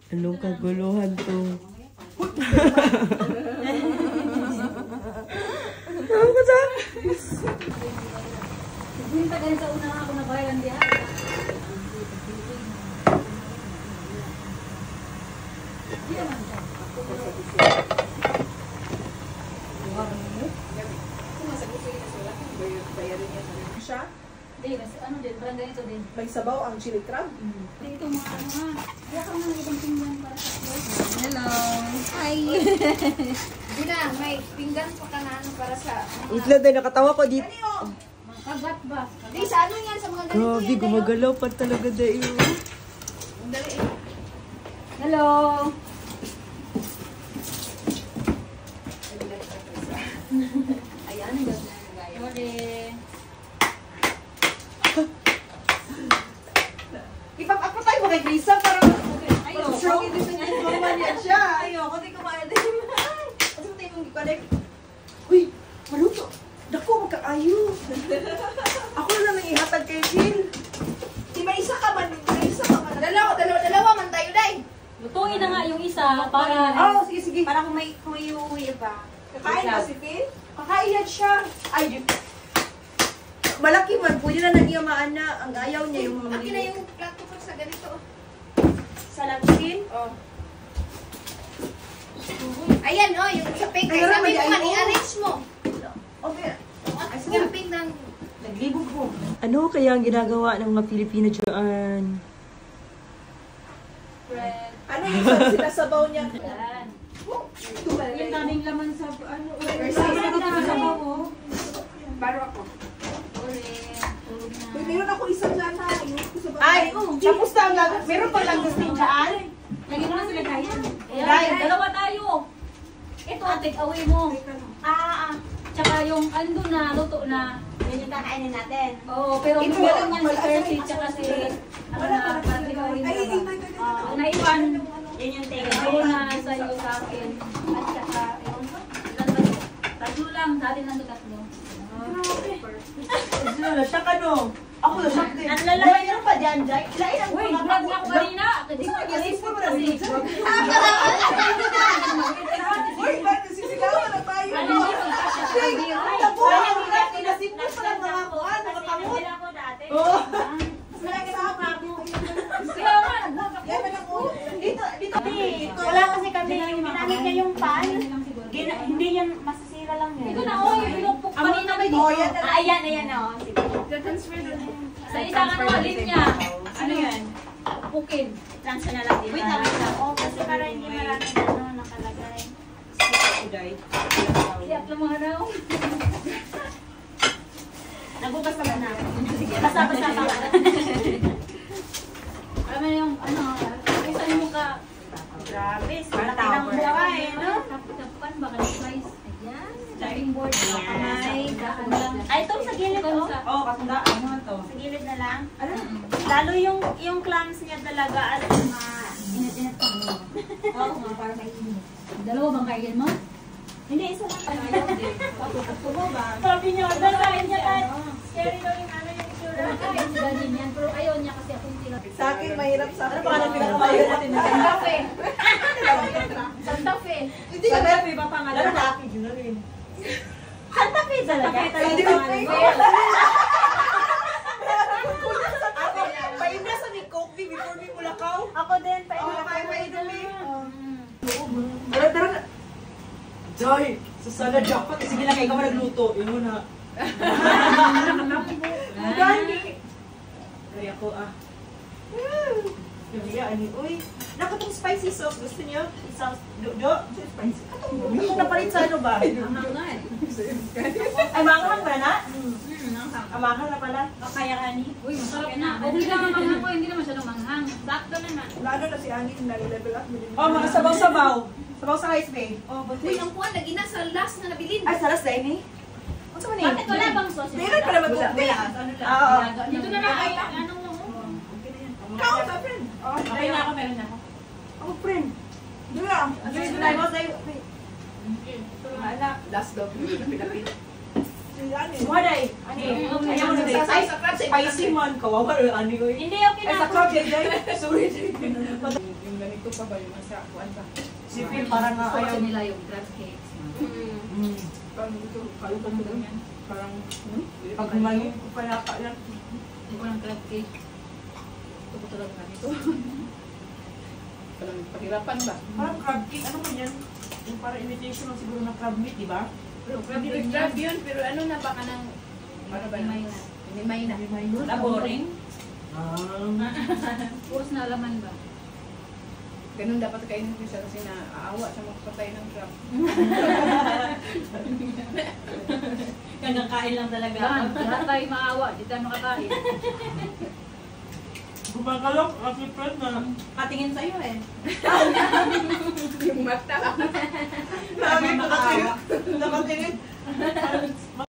Anong kaguluhan to? Ano ka sa? Hindi pa ganun sa una ako na bayan diyan. Siya? Hindi, ano din, parang ganito din. May sabaw ang chili crab. Dito mga ano ha. Kaya ka ng ibang pinggan para sa vlog. Hello. Hi. Hindi na, may pinggan pa ka na ano para sa... Wait lang tayo, nakatawa ko dito. Mga kagat ba? Hindi, sa ano yan? Sa mga ganito Grabe, yan. gumagalaw pa talaga dahil. Dali. Hello! Ayan, ang ganda ng gaya. Sorry. Ipapapatay mo kay Grisa para... Ayun. Strong independent woman yan siya. Ayoko, di kumain din. Kasi mo tayo mong ikualik. Uy, maluto. Dako, magkaayo. Ako na lang ihatag kay Jill. Di ba isa ka man? May isa ka man. Dalawa man tayo, day. Lutuin na nga yung isa para... Oo, sige, sige. Para kung may uwi ba. Kakain ba si Phil? Kakain yan siya. Ay, di. Malaki man, pwede na niya maana. Ang ayaw niya yung mga Akin na yung plato ko sa ganito. sa lagsin. Oh. Ayan, oh, yung sa pink. Ay, Sabi ay, mo man, ay, i-arrange mo. Okay. Yung pink ng... Naglibog ko. Ano kaya ang ginagawa ng mga Pilipino dyan? Bread. Ano yung sinasabaw niya? Yan. Yan. Yung daming laman sa ano. Baro ako. Uy, meron ako isang lata. Ay, tapos na ang lagot. Meron pa lang gusto dyan. Lagi mo na sila kaya. Ayan, Ayan, dalawa tayo. Ito, take away mo. Tsaka yung ando na, luto na. Yan yung kakainin natin. Oo, pero Ito, meron yan si wala, Percy, wala, tsaka si... Ano wala, na, take away na ba? Ay, Naiwan. Yan yung take Ito na sa'yo sa akin. At tsaka, ewan ko, ilan ba? Tatlo lang, sa atin lang tatlo. siya ka no? Ako na shock din. Ang lalaki na pa dyan, Jai. Lain ang Uy, vlog nga ako kanina. Kasi ko Yes, mo na kasi. Uy, ba't sisigawan na tayo? Ano hindi magkasya sa biro? Tabuhan mo na, pinasipin pa lang mga kuhan, mga kamot. Oo. Kaya nga, Yan na lang po. Dito. Wala kasi kami, ginamit niya yung pan. Hindi yan, masasira lang yan. ito na, oy, pinupok kanina ba Oh, yan dito? na lang. Ayan, o. Sige. Sa isang ano, linya. Ano yan? Pukin. Transfer na lang, di ba? Wait lang. Oo, kasi para hindi maraming ano nakalagay. Siyak lang mga raw. Nagugas naman na. Sige, basta pa. Alam mo na yung, ano, saan mo ka? Grabe, laki ng buhay, no? Tapukan ba ka ng slice? Ayan. Diving board. Ay, daan lang. Ay, ito sa gilid, Ito oh. sa... Oo, kasundaan mo to. Sa gilid na lang. Lalo yung clams niya talaga, alam mo, init-init pa. Oo nga, para may init. Dalawa bang kain mo? Hindi, isa lang. Gusto mo ba? Sabi niyo, dalahin niya tayo. Scary daw yung ano yung itsura. Kain si Danin yan, pero ayaw niya kasi akong tinap. Sa akin, mahirap sa akin. Ano pa ka pinakamayo natin? Santa Fe. Santa Fe. Hindi ka na, may papangalan. Lalaki, yun na rin. Santa Fe talaga. Hindi ko paimla sa ni Coke before me mulakaw. Ako din, Painom me. Tara na. Joy, susana jackpot. Sige lang, ikaw nagluto. Yun muna. Gani. Dari ako Uy, nakatong spicy sauce. Gusto niyo? Sauce. Do? Spicy. Ito napalit sa ano ba? Ay, manghang ba na? Manghang na pala. O kaya Ani. Uy, masarap na. Okay naman manghang ko, hindi naman siya manghang. Sakto naman. Lalo na si Ani, nag-level up. Oh, mga sabaw-sabaw. Sabaw sa rice bay. Oh, Uy, ang kuwan, nagina sa last na nabilin. ay, saras na ini. Ano sa Bakit wala bang sauce? Meron pa naman Wala, tubig. ano lang. Oo. Dito na lang ay anong mo? Ikaw, sa friend. Okay na ako, meron na ako. Ako, friend. Doon lang. Doon lang. Anak. Last dog. Pinapin. Waday. Ani. Ayaw mo na Ay, sa crab, spicy man. Kawawa. Ani ko. Hindi, okay Ay, na sa ako. crab, Jay. Sorry, Jay. ito pa ba yung masa? Kuan pa. Si Phil parang nga Gusto ayaw. kasi nila yung crab cakes. Mm. Parang ito, kayo pa lang yan. Parang, Pag humayin ko pa yata yan. Hindi ko ng crab cake. ito ko talaga nga dito. Parang pahirapan ba? Parang crab cake, ano ba yan? Yung parang imitation lang siguro ng crab meat, di ba? Pero grabe rin crab yun, pero ano na baka ng, ano ba May na? na. Hinimay na. Laboring? Ah. Puros na laman ba? Ganun dapat kainin ko siya kasi naaawa sa magpatay ng crab. Kagakain lang talaga. Lahat, lahat tayo maawa. Di tayo makakain. Gumagalok, kasi friend na. Patingin sa'yo eh. Yung mata. Sabi ko kasi, nakatingin.